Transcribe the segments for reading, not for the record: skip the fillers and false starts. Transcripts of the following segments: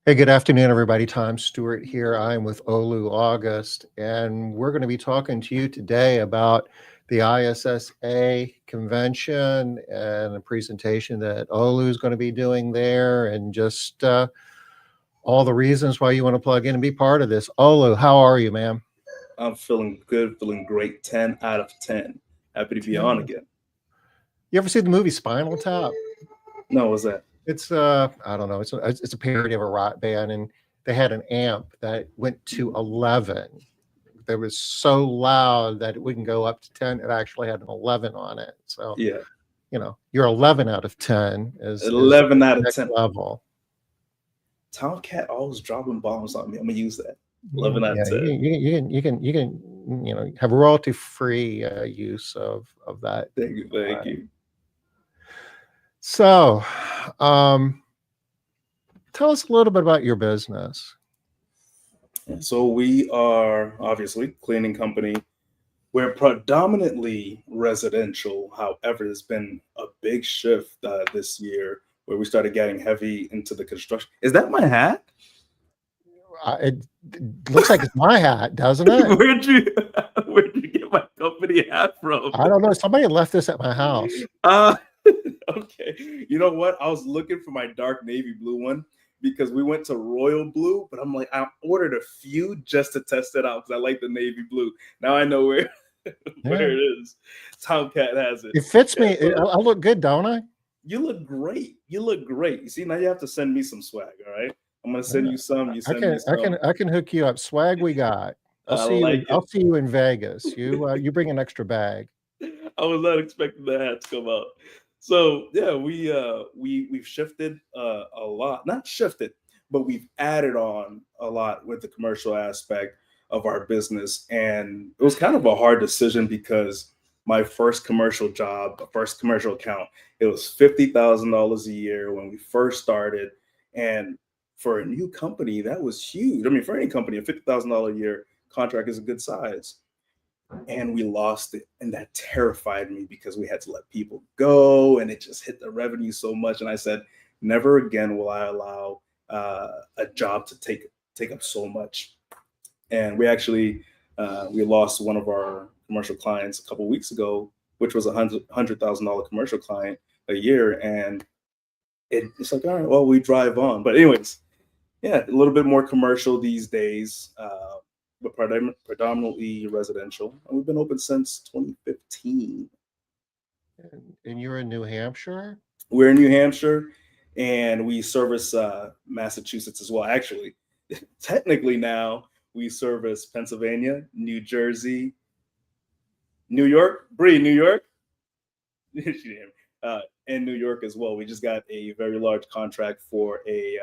Hey, good afternoon, everybody. Tom Stewart here. I'm with Auguste, and we're going to be talking to you today about the ISSA convention and a presentation that Olu is going to be doing there, and just all the reasons why you want to plug in and be part of this. Olu, how are you, ma'am? I'm feeling good, feeling great. 10 out of 10. Happy to be on 10. again. You ever see the movie Spinal Tap? No, what's that? It's I don't know. It's a parody of a rock band, and they had an amp that went to 11. That was so loud that it wouldn't go up to 10. It actually had an 11 on it. So, Yeah, your 11 out of 10 is 11 out of next 10. level. Tomcat always dropping bombs on me. I'm going to use that. Yeah, 11 out of yeah, 10. you can have royalty free use of that. Thank you. Thank you. So, um, tell us a little bit about your business. So we are obviously cleaning company. We're predominantly residential. However, there's been a big shift this year where we started getting heavy into the construction. Is that my hat? It looks like it's my hat, doesn't it? where'd you Where'd you get my company hat from? I don't know. Somebody left this at my house. Okay. You know what? I was looking for my dark navy blue one because we went to royal blue, but I'm like, I ordered a few just to test it out because I like the navy blue. Now I know where where it is. Tomcat has it. It fits me. I look good, don't I? You look great. You look great. You see, now you have to send me some swag. All right. I'm gonna send you some. You send me some. I can hook you up. Swag we got. I like it. I'll see you in Vegas. You bring an extra bag. I was not expecting the hat to come out. So yeah, we've shifted a lot. Not shifted, but we've added on a lot with the commercial aspect of our business. And it was kind of a hard decision because my first commercial job, first commercial account, it was $50,000 a year when we first started. And for a new company, that was huge. I mean, for any company, a $50,000 a year contract is a good size. And we lost it, and that terrified me because we had to let people go, and it just hit the revenue so much. And I said, never again will I allow a job to take up so much. And we actually we lost one of our commercial clients a couple of weeks ago, which was $100,000 commercial client a year. And it's like, all right, well, we drive on. But anyways, yeah, a little bit more commercial these days, but predominantly residential. And we've been open since 2015. And you're in New Hampshire? We're in New Hampshire, and we service Massachusetts as well. Actually, technically now we service Pennsylvania, New Jersey, New York, Bree, New York. She didn't hear me. And New York as well. We just got a very large contract for a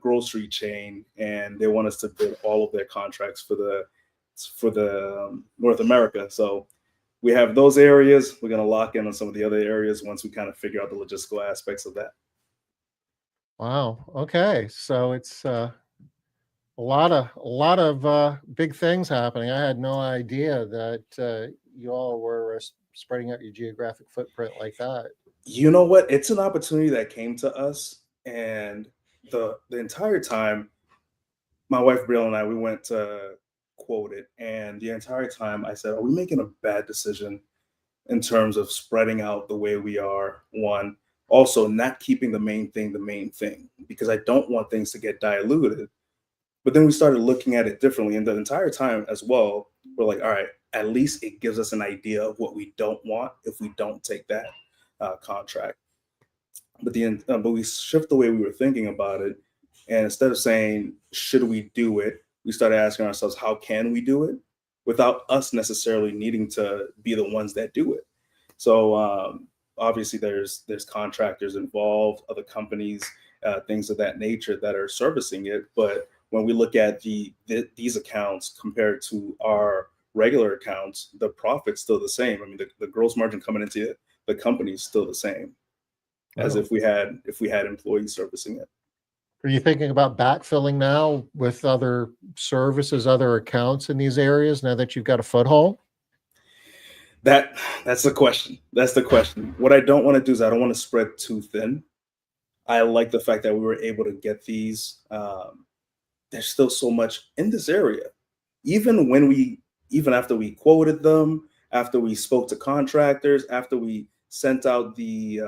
grocery chain, and they want us to bid all of their contracts for the North America. So we have those areas. We're going to lock in on some of the other areas once we kind of figure out the logistical aspects of that. Wow. Okay. So it's a lot of big things happening. I had no idea that you all were spreading out your geographic footprint like that. You know what? It's an opportunity that came to us, and the entire time, my wife Brielle and I, we went to quote it, and the entire time I said, "Are we making a bad decision in terms of spreading out the way we are?" One, also not keeping the main thing, because I don't want things to get diluted. But then we started looking at it differently, and the entire time as well, we're like, all right, at least it gives us an idea of what we don't want if we don't take that contract. But we shift the way we were thinking about it, and instead of saying should we do it, we started asking ourselves how can we do it without us necessarily needing to be the ones that do it. So obviously there's contractors involved, other companies, things of that nature that are servicing it. But when we look at these accounts compared to our regular accounts, the profit's still the same. I mean, the gross margin coming into the company is still the same as if we had employees servicing it. Are you thinking about backfilling now with other services, other accounts in these areas now that you've got a foothold? That's the question. That's the question. What I don't want to do is I don't want to spread too thin. I like the fact that we were able to get these. There's still so much in this area. Even when we, even after we quoted them, after we spoke to contractors, after we sent out the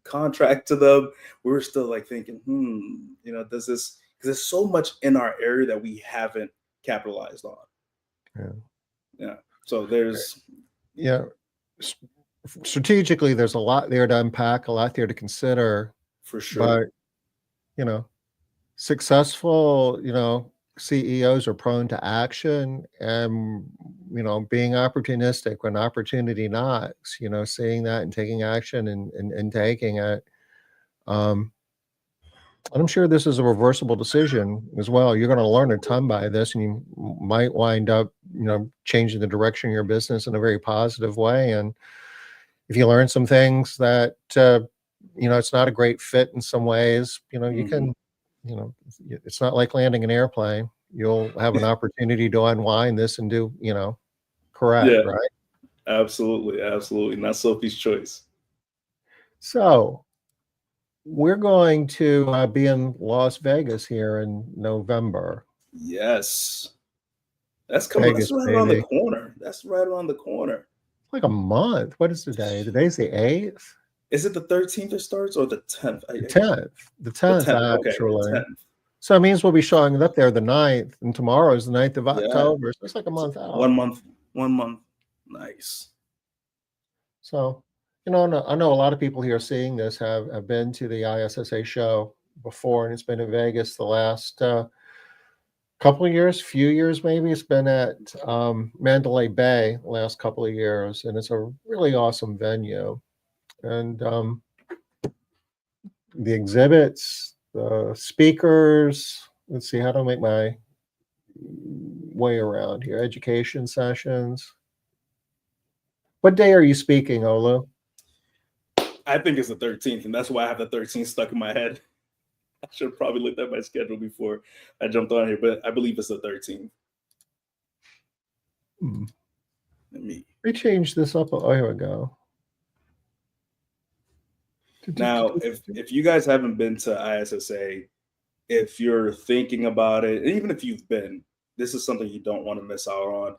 contract to them, we were still like thinking, does this? Because there's so much in our area that we haven't capitalized on. Yeah. Yeah. So there's Yeah. Strategically, there's a lot there to unpack, a lot there to consider, for sure. but you know, successful, CEOs are prone to action and, being opportunistic when opportunity knocks, seeing that and taking action and taking it. Um, and I'm sure this is a reversible decision as well. You're going to learn a ton by this, and you might wind up, changing the direction of your business in a very positive way. And if you learn some things that, it's not a great fit in some ways, you Mhm. can, it's not like landing an airplane. You'll have an opportunity to unwind this and do, correct, Yeah, right? absolutely, absolutely. Not Sophie's choice. So we're going to be in Las Vegas here in November. Yes. That's coming. That's Vegas, right around the baby. corner. That's right around the corner. Like a month. What is today? Today's the 8th, Is it the 13th it starts or the 10th? the 10th, the The 10th, 10th. Okay, the actually. 10th. So it means we'll be showing up there the 9th, and tomorrow is the 9th of Yeah. October. So it's like a So month out. 1 month. 1 month. Nice. So, I know a lot of people here seeing this have been to the ISSA show before, and it's been in Vegas the last couple of years, few years maybe. It's been at Mandalay Bay the last couple of years, and it's a really awesome venue. And the exhibits, the speakers. Let's see, how do I make my way around here? Education sessions. What day are you speaking, Olu? I think it's the 13th, and that's why I have the 13th stuck in my head. I should have probably looked at my schedule before I jumped on here, but I believe it's the 13th. Hmm. Let me We changed this up. Oh, here we go. now, if you guys haven't been to ISSA, if you're thinking about it, and even if you've been, this is something you don't want to miss out on.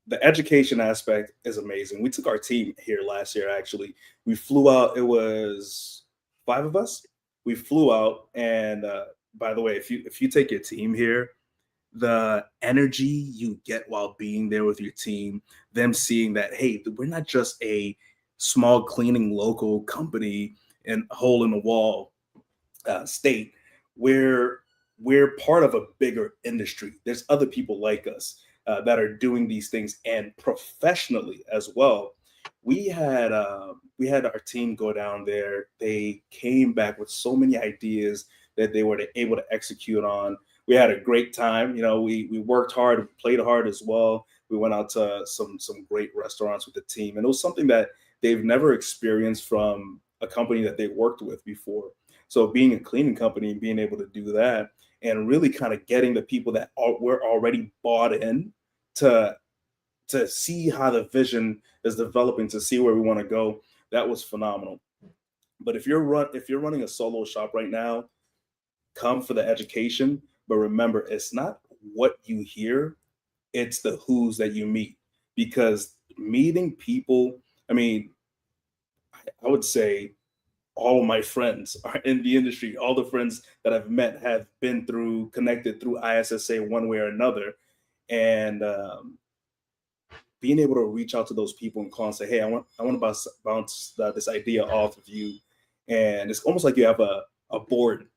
The education aspect is amazing. We took our team here last year, actually. We flew out, it was 5 of us. We flew out, and by the way, if you take your team here, the energy you get while being there with your team, them seeing that, hey, we're not just a small cleaning local company and hole in the wall state, we're we're part of a bigger industry. There's other people like us that are doing these things and professionally as well. We had our team go down there. They came back with so many ideas that they were able to execute on. We had a great time. We worked hard, played hard as well. We went out to some great restaurants with the team, and it was something that they've never experienced from a company that they worked with before. So being a cleaning company and being able to do that and really kind of getting the people that were already bought in to see how the vision is developing, to see where we want to go, that was phenomenal. But if you're running a solo shop right now, come for the education, but remember, it's not what you hear, it's the who's that you meet. Because meeting people, I mean, I would say all of my friends are in the industry. All the friends that I've met have been connected through ISSA one way or another. And being able to reach out to those people and call and say, "Hey, I want to bounce this idea off of you," and it's almost like you have a board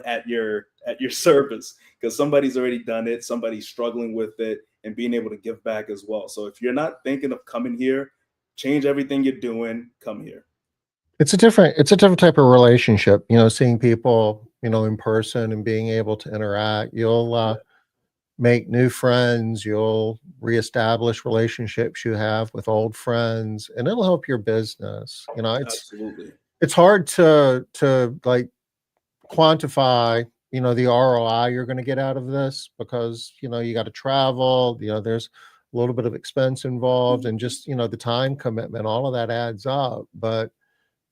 at your service because somebody's already done it, somebody's struggling with it, and being able to give back as well. So if you're not thinking of coming here, change everything you're doing, come here. It's a different type of relationship, seeing people, in person and being able to interact. You'll Yeah, make new friends, you'll reestablish relationships you have with old friends, and it'll help your business. absolutely. It's hard to like quantify, the ROI you're going to get out of this because, you got to travel, there's a little bit of expense involved and just, the time commitment, all of that adds up. But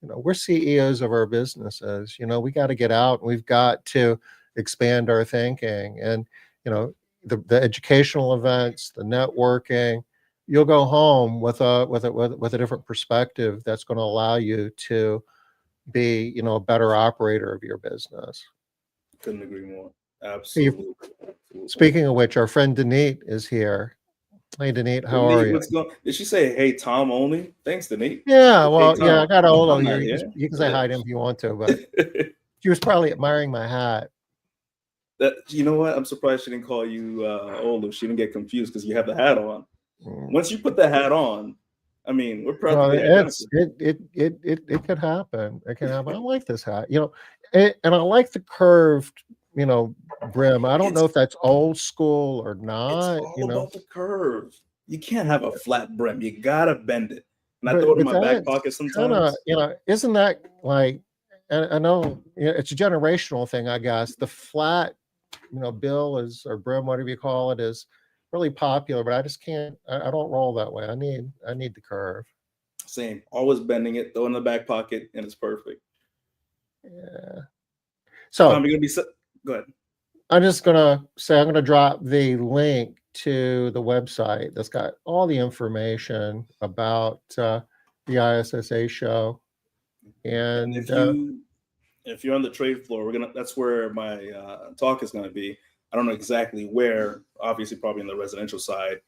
we're CEOs of our businesses. We got to get out and we've got to expand our thinking. And, the educational events, the networking, you'll go home with a different perspective that's going to allow you to be, a better operator of your business. Couldn't agree more. Hey, Absolutely. speaking of which, our friend Denise is here. Hey, Denise, how are Denise, you? what's going? Did she say, "Hey Tom"? Only Denise. Yeah, Hey well, yeah, I Tom, got a hold of I'm you. not You can, here. you can say hi to him if you want to, but she was probably admiring my hat. That, you know what? I'm surprised she didn't call you Olu. She didn't get confused because you have the hat on. Mm. Once you put the hat on, I mean, we're Well, practically identical. it could happen. It can happen. I like this hat, and I like the curved, brim. I don't know It's if that's old school or it's not, all about the curve. You can't have a flat brim. You gotta bend it. And I throw it in but my back that's pocket kind of, sometimes. isn't that like? I know, it's a generational thing, I guess. The flat, bill is or brim, whatever you call it, is really popular, but I just can't. I don't roll that way. I need the curve. Same. Always bending it, throw it in the back pocket, and it's perfect. Yeah. Tom, So you're gonna be. Go ahead. I'm just gonna say I'm gonna drop the link to the website that's got all the information about the ISSA show. And And if you're on the trade floor, we're gonna. That's where my talk is gonna be. I don't know exactly where. Obviously, probably in the residential side.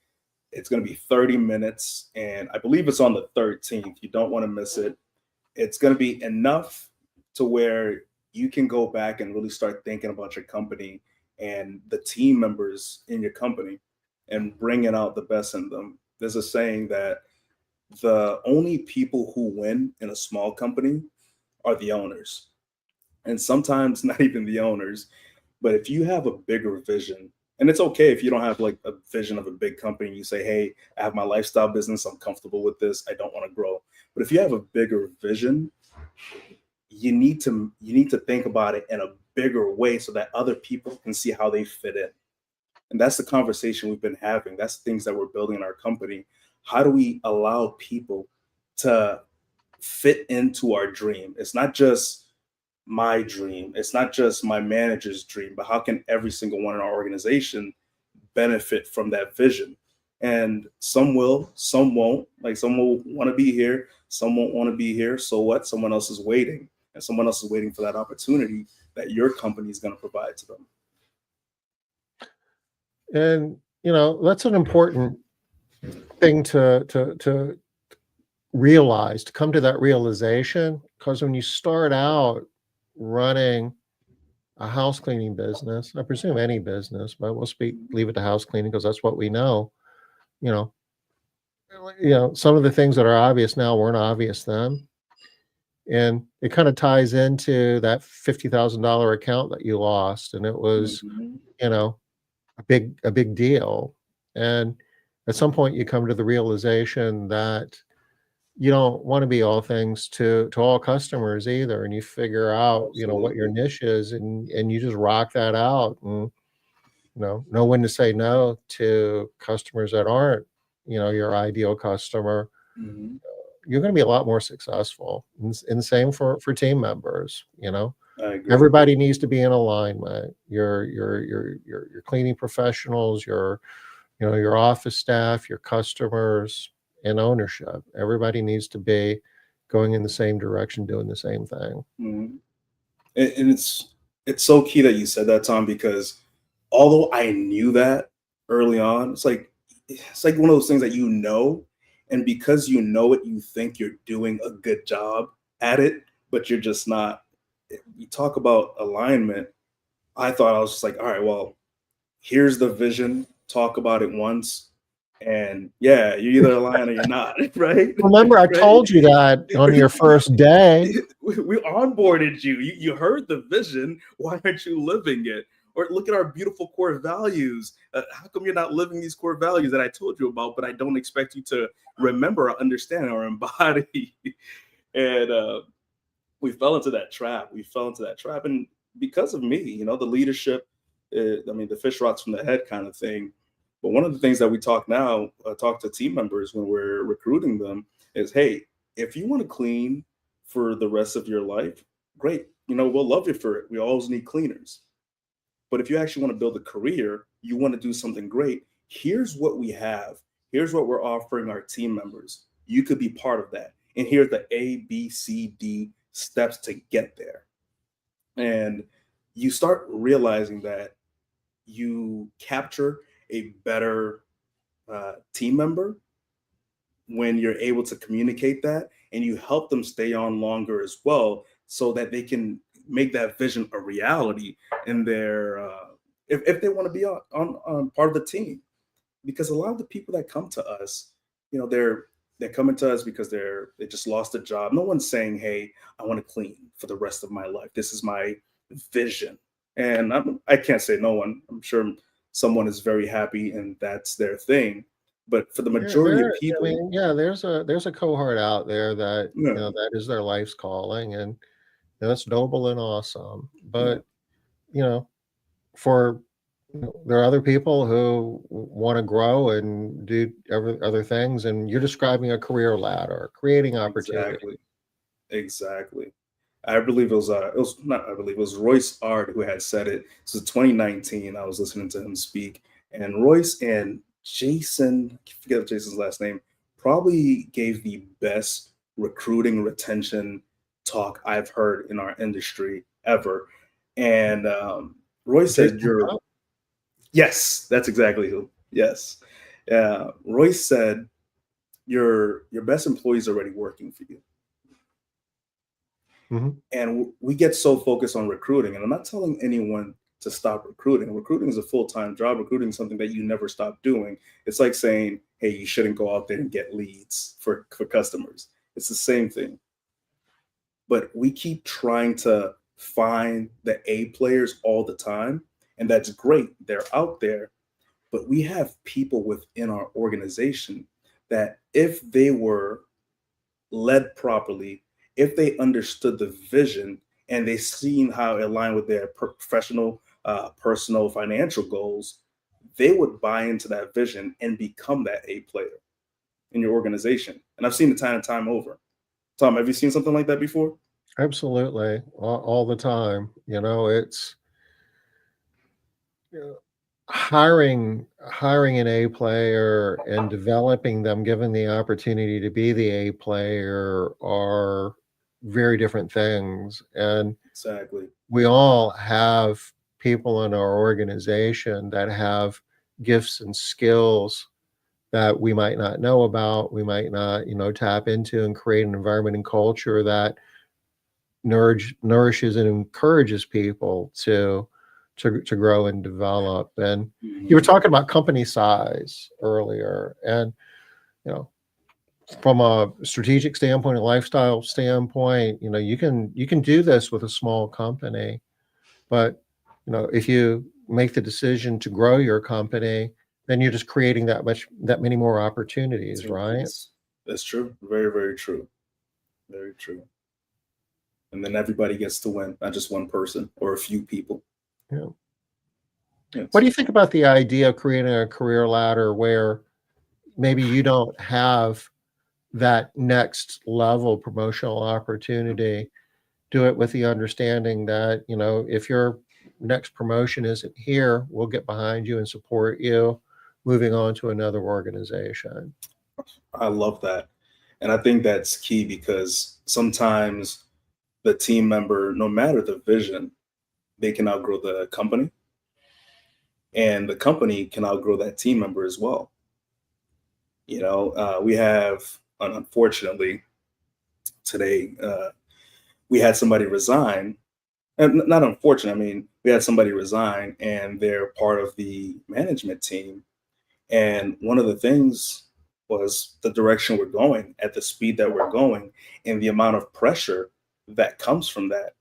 It's gonna be 30 minutes, and I believe it's on the 13th. You don't want to miss it. It's gonna be enough to where you can go back and really start thinking about your company and the team members in your company and bringing out the best in them. There's a saying that the only people who win in a small company are the owners, and sometimes not even the owners. But if you have a bigger vision, and it's okay if you don't have like a vision of a big company, you say, "Hey, I have my lifestyle business. I'm comfortable with this. I don't want to grow." But if you have a bigger vision, you need to think about it in a bigger way so that other people can see how they fit in. And that's the conversation we've been having. That's things that we're building in our company. How do we allow people to fit into our dream? It's not just my dream. It's not just my manager's dream, but how can every single one in our organization benefit from that vision? And some will, some won't. Like some will want to be here, some won't want to be here. So what? Someone else is waiting, and someone else is waiting for that opportunity that your company is going to provide to them. that's an important thing to realize, to come to that realization, because when you start out running a house cleaning business, I presume any business, but we'll leave it to house cleaning because that's what we know. You know, some of the things that are obvious now weren't obvious then, and it kind of ties into that $50,000 account that you lost, and it was, Mhm. you know, a big deal. And at some point, you come to the realization that you don't want to be all things to all customers either, and you figure out what your Absolutely. niche is, and you just rock that out, and know when to say no to customers that aren't your ideal customer. Mhm. You're going to be a lot more successful, and same for team members. I agree. Everybody needs to be in alignment. Your cleaning professionals, your office staff, your customers, and ownership. Everybody needs to be going in the same direction, doing the same thing. Mhm. And it's so key that you said that, Tom, because although I knew that early on, it's like one of those things that and because you know it, you think you're doing a good job at it, but you're just not. You talk about alignment. I thought I was just like, all right, well, here's the vision, talk about it once, and yeah, you're either aligned or you're not, right? Remember, I Right? told you that on your first day. We onboarded you. You heard the vision. Why aren't you living it? Or look at our beautiful core values. How come you're not living these core values that I told you about, but I don't expect you to remember or understand or embody? And we fell into that trap. We fell into that trap. And because of me, the leadership, I mean, the fish rots from the head kind of thing. But one of the things that we talk to team members when we're recruiting them is, hey, if you want to clean for the rest of your life, great. We'll love you for it. We always need cleaners. But if you actually want to build a career, you want to do something great, here's what we have. Here's what we're offering our team members. You could be part of that. And here's the A, B, C, D steps to get there. And you start realizing that you capture a better team member when you're able to communicate that, and you help them stay on longer as well, so that they can make that vision a reality in their if they want to be on part of the team. Because a lot of the people that come to us, they're coming to us because they just lost a job. No one's saying, hey, I want to clean for the rest of my life, this is my vision. And I can't say no one. I'm sure someone is very happy and that's their thing. But for the Yeah, majority of I people, mean, yeah, there's a cohort out there that, yeah, that is their life's calling, and that's noble and awesome. yeah, But, you know, for there are other people who want to grow and do other things, and you're describing a career ladder, creating opportunity. exactly. Exactly. I believe it was not, I believe it was Royce Ard who had said it. This was 2019. I was listening to him speak, and Royce and Jason, I forget Jason's last name, probably gave the best recruiting retention talk I've heard in our industry ever. And Royce said, Jason Crop? yes, that's exactly who. Yes. Royce said, your best employee is already working for you. Mhm. And we get so focused on recruiting, and I'm not telling anyone to stop recruiting. Recruiting is a full-time job. Recruiting is something that you never stop doing. It's like saying, hey, you shouldn't go out there and get leads for customers. It's the same thing. But we keep trying to find the A players all the time, and that's great. They're out there, but we have people within our organization that if they were led properly, if they understood the vision and they seen how it aligned with their professional, personal, financial goals, they would buy into that vision and become that A player in your organization. And I've seen it time and time over. Tom, have you seen something like that before? Absolutely, all the time. It's you know, hiring an A player and developing them, given the opportunity to be the A player, are very different things. And Exactly. we all have people in our organization that have gifts and skills that we might not know about, we might not, tap into, and create an environment and culture that nourishes and encourages people to grow and develop. And you were Mhm. talking about company size earlier, and you know, from a strategic standpoint, a lifestyle standpoint, you can do this with a small company. But if you make the decision to grow your company, then you're just creating that many more opportunities, right? That's true. Very, very true. Very true. And then everybody gets to win, not just one person or a few people. Yeah. What do Yes. you think about the idea of creating a career ladder where maybe you don't have that next level promotional opportunity? Do it with the understanding that, if your next promotion isn't here, we'll get behind you and support you moving on to another organization. I love that. And I think that's key because sometimes the team member, no matter the vision, they can outgrow the company, and the company can outgrow that team member as well. We have, unfortunately, today, we had somebody resign. And not unfortunate, I mean, we had somebody resign and they're part of the management team. And one of the things was the direction we're going, at the speed that we're going, and the amount of pressure that comes from that.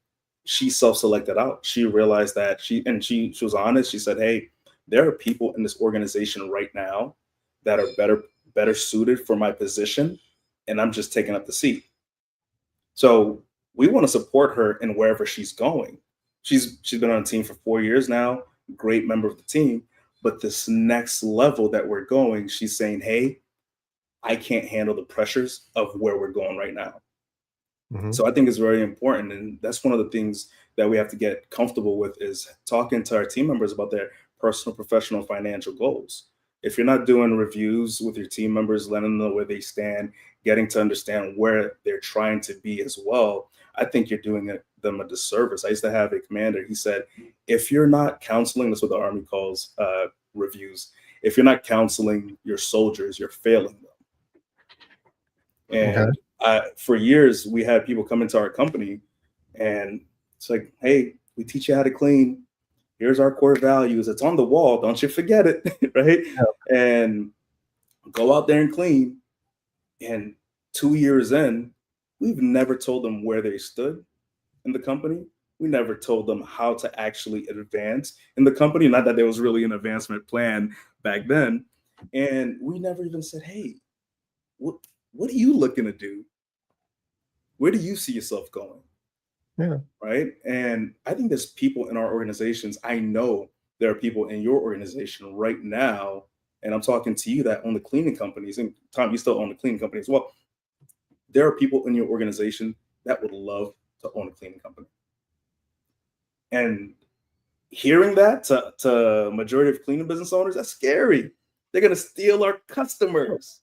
She self-selected out. She realized that she was honest. She said, "Hey, there are people in this organization right now that are better suited for my position, and I'm just taking up the seat." So we want to support her in wherever she's going. She's been on the team for 4 years now, great member of the team. But this next level that we're going, she's saying, "Hey, I can't handle the pressures of where we're going right now." Hmm. So I think it's very important, and that's one of the things that we have to get comfortable with is talking to our team members about their personal, professional, financial goals. If you're not doing reviews with your team members, letting them know where they stand, getting to understand where they're trying to be as well, I think you're doing them a disservice. I used to have a commander. He said, if you're not counseling, that's what the Army calls reviews. If you're not counseling your soldiers, you're failing them. Okay. And for years, we had people come into our company and it's like, hey, we teach you how to clean. Here's our core values. It's on the wall. Don't you forget it. Right. And go out there and clean. And 2 years in, we've never told them where they stood in the company. We never told them how to actually advance in the company. Not that there was really an advancement plan back then. And we never even said, hey, what are you looking to do? Where do you see yourself going? Yeah. Right. And I think there's people in our organizations. I know there are people in your organization right now. And I'm talking to you that own the cleaning companies. And Tom, you still own the cleaning company as well. There are people in your organization that would love to own a cleaning company. And hearing that to majority of cleaning business owners, that's scary. They're going to steal our customers.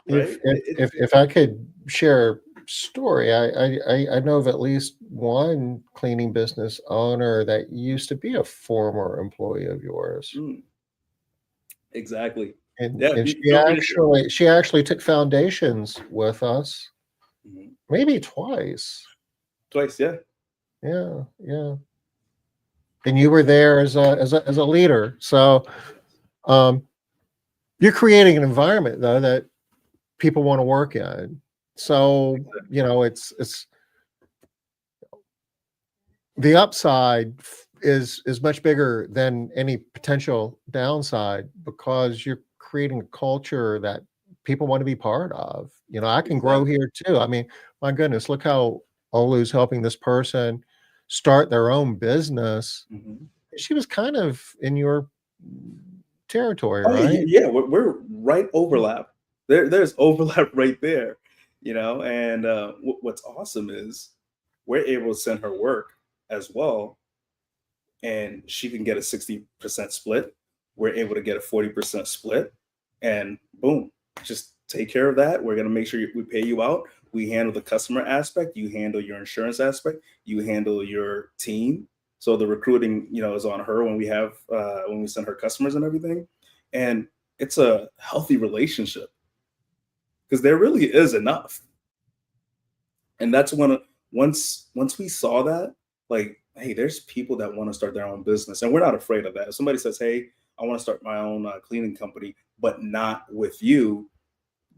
If Right. if if I could share a story, I know of at least one cleaning business owner that used to be a former employee of yours. Exactly. And Yeah. and Feel free to share. she actually took foundations with us, Mhm. maybe twice. Twice. Yeah. Yeah, yeah. And you were there as a leader. So, um, you're creating an environment though that people want to work in. So, it's the upside is much bigger than any potential downside because you're creating a culture that people want to be part of. I can grow Exactly. here too. I mean, my goodness, look how Olu's helping this person start their own business. Mhm. She was kind of in your territory, Oh yeah, right? yeah. We're right overlap. There's overlap right there, And what's awesome is we're able to send her work as well, and she can get a 60% split. We're able to get a 40% split, and boom, just take care of that. We're gonna make sure we pay you out. We handle the customer aspect. You handle your insurance aspect. You handle your team. So the recruiting, is on her when we send her customers and everything. And it's a healthy relationship because there really is enough. And that's once we saw that, like, hey, there's people that want to start their own business, and we're not afraid of that. If somebody says, hey, I want to start my own cleaning company, but not with you,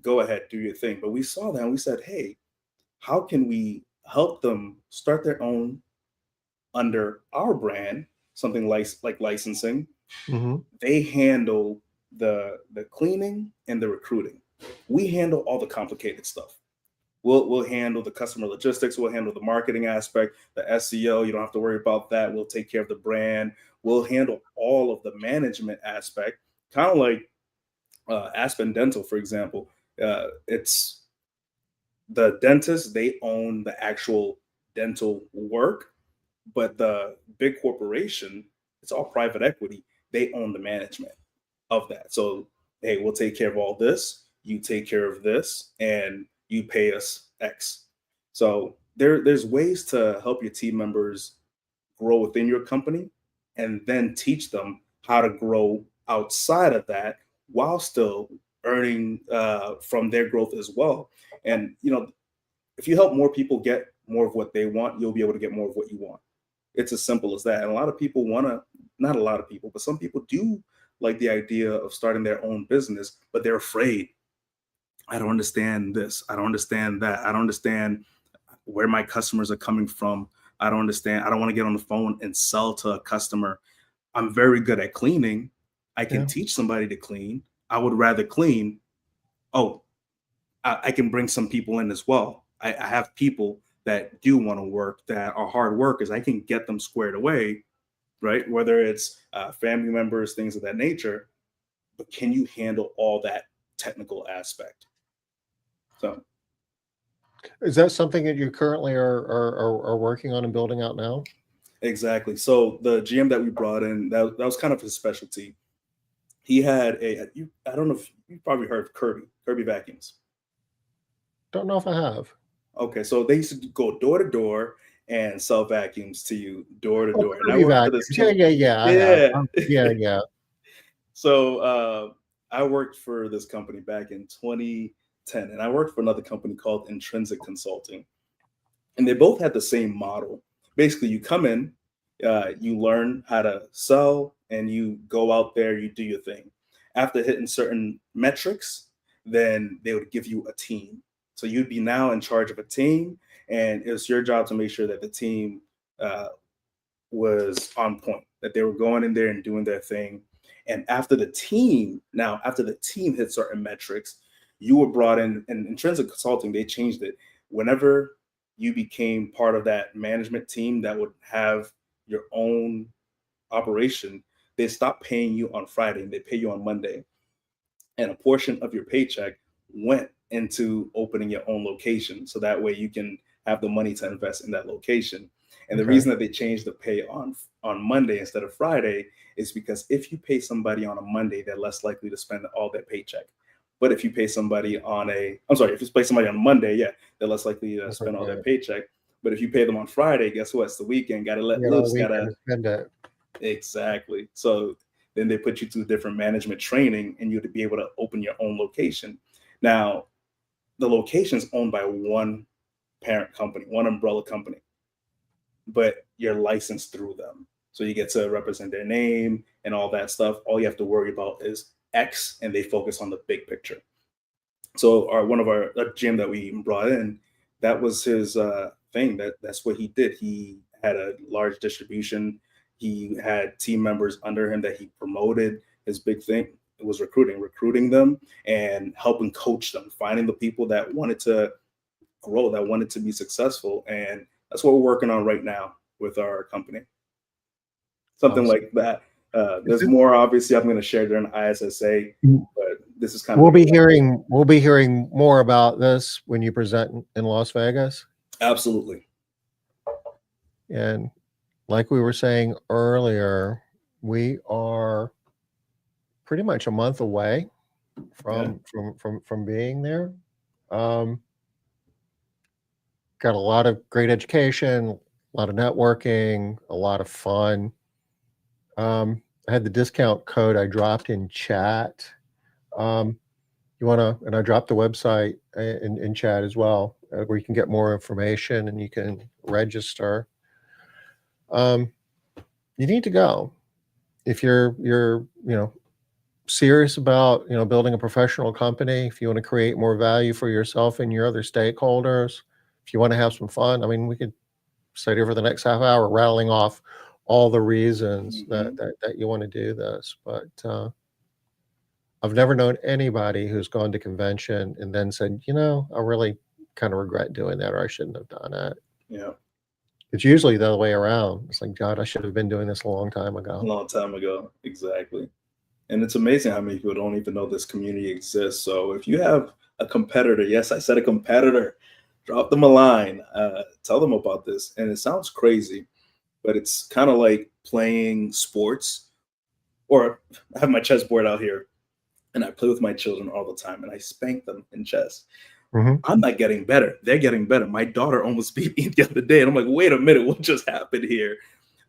go ahead, do your thing. But we saw that and we said, hey, how can we help them start their own under our brand, something like licensing? Mhm. They handle the cleaning and the recruiting. We handle all the complicated stuff. We'll handle the customer logistics. We'll handle the marketing aspect, the SEO. You don't have to worry about that. We'll take care of the brand. We'll handle all of the management aspect, kind of like Aspen Dental, for example. It's the dentist, they own the actual dental work, but the big corporation, it's all private equity. They own the management of that. So, hey, we'll take care of all this. You take care of this, and you pay us X. So there's ways to help your team members grow within your company, and then teach them how to grow outside of that while still earning from their growth as well. And if you help more people get more of what they want, you'll be able to get more of what you want. It's as simple as that. And a lot of people want to, not a lot of people, but some people do like the idea of starting their own business, but they're afraid. I don't understand this. I don't understand that. I don't understand where my customers are coming from. I don't understand. I don't want to get on the phone and sell to a customer. I'm very good at cleaning. I can Yeah. teach somebody to clean. I would rather clean. Oh, I can bring some people in as well. I have people that do want to work, that are hard workers. I can get them squared away, right? Whether it's family members, things of that nature. But can you handle all that technical aspect? So Is that something that you currently are working on and building out now? Exactly. So the GM that we brought in, that was kind of his specialty. He had I don't know if you probably heard of Kirby vacuums. Don't know if I have. Okay, so they used to go door to door and sell vacuums to you door to Oh, door. And I Kirby worked for this vacuums. Yeah, company. yeah, yeah. I have. Yeah. Yeah, yeah. So I worked for this company back in 2010, and I worked for another company called Intrinsic Consulting, and they both had the same model. Basically, you come in, you learn how to sell, and you go out there, you do your thing. After hitting certain metrics, then they would give you a team. So you'd be now in charge of a team, and it's your job to make sure that the team uh, was on point, that they were going in there and doing their thing. And after the team hit certain metrics, you were brought in. And Intrinsic Consulting, they changed it. Whenever you became part of that management team that would have your own operation, they stopped paying you on Friday and they pay you on Monday. And a portion of your paycheck went into opening your own location. So that way you can have the money to invest in that location. And the Okay. reason that they changed the pay on Monday instead of Friday is because if you pay somebody on a Monday, they're less likely to spend all their paycheck. But if you pay somebody if you pay somebody on Monday, yeah, they're less likely to spend all their paycheck. But if you pay them on Friday, guess what? It's the weekend. Got to let You got all loose. weekend Got to to spend it. exactly. So then they put you through different management training, and you'd be able to open your own location. Now, the location is owned by one parent company, one umbrella company, but you're licensed through them. So you get to represent their name and all that stuff. All you have to worry about is X, and they focus on the big picture. So one of our GM that we brought in, that was his thing. That's what he did. He had a large distribution. He had team members under him that he promoted. His big thing was recruiting them and helping coach them, finding the people that wanted to grow, that wanted to be successful. And that's what we're working on right now with our company. Something Awesome. like that. There's more, obviously, I'm going to share during ISSA, but this is kind of We'll be hearing more about this when you present in Las Vegas. Absolutely. And like we were saying earlier, we are pretty much a month away from being there. Got a lot of great education, a lot of networking, a lot of fun. I had the discount code I dropped in chat. You want to, and I dropped the website in chat as well, where you can get more information and you can register. You need to go if you're serious about building a professional company. If you want to create more value for yourself and your other stakeholders, if you want to have some fun. I mean, we could sit here for the next half hour rattling off all the reasons that you want to do this, but I've never known anybody who's gone to convention and then said, I really kind of regret doing that, or I shouldn't have done it. Yeah. It's usually the other way around. It's like, God, I should have been doing this a long time ago. A long time ago. Exactly. And it's amazing how many people don't even know this community exists. So if you have a competitor, yes, I said a competitor, drop them a line, tell them about this. And it sounds crazy, but it's kind of like playing sports, or I have my chessboard out here and I play with my children all the time and I spank them in chess. I'm not getting better. They're getting better. My daughter almost beat me the other day. And I'm like, wait a minute, what just happened here?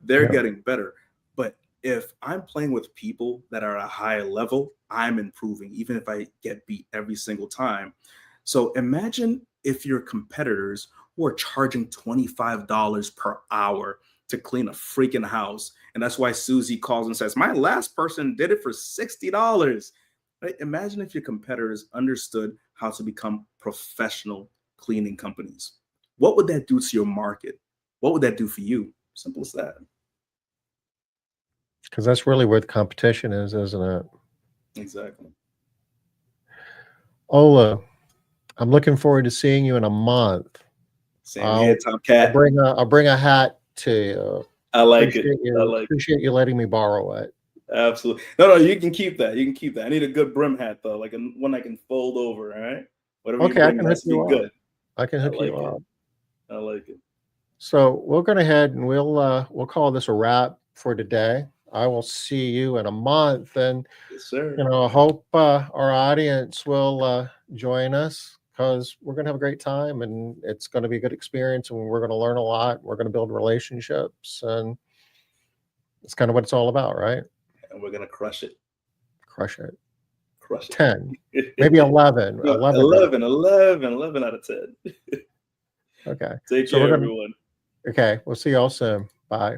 They're getting better. But if I'm playing with people that are at a higher level, I'm improving, even if I get beat every single time. So imagine if your competitors were charging $25 per hour to clean a freaking house. And that's why Susie calls and says, my last person did it for $60. Right? Imagine if your competitors understood how to become professional cleaning companies. What would that do to your market? What would that do for you? Simple as that. Because that's really where the competition is, isn't it? Exactly. Ola, I'm looking forward to seeing you in a month. Same here, Tomcat. I'll bring a hat to you. I like it. Appreciate you letting me borrow it. Absolutely. No, you can keep that. You can keep that. I need a good brim hat though, like one I can fold over. All right. Whatever Okay, you I bring can has hook to be you up. good. I can I hook like you it. up. I like it. So we'll go ahead and we'll call this a wrap for today. I will see you in a month, and Yes, sir. I hope our audience will join us, because we're going to have a great time, and it's going to be a good experience, and we're going to learn a lot. We're going to build relationships, and it's kind of what it's all about, right? And we're gonna crush it. Crush it. Crush 10, it. maybe 11. No, 11. 11 out of 10. Okay. Take So we're care, going everyone. to, okay. We'll see y'all soon. Bye.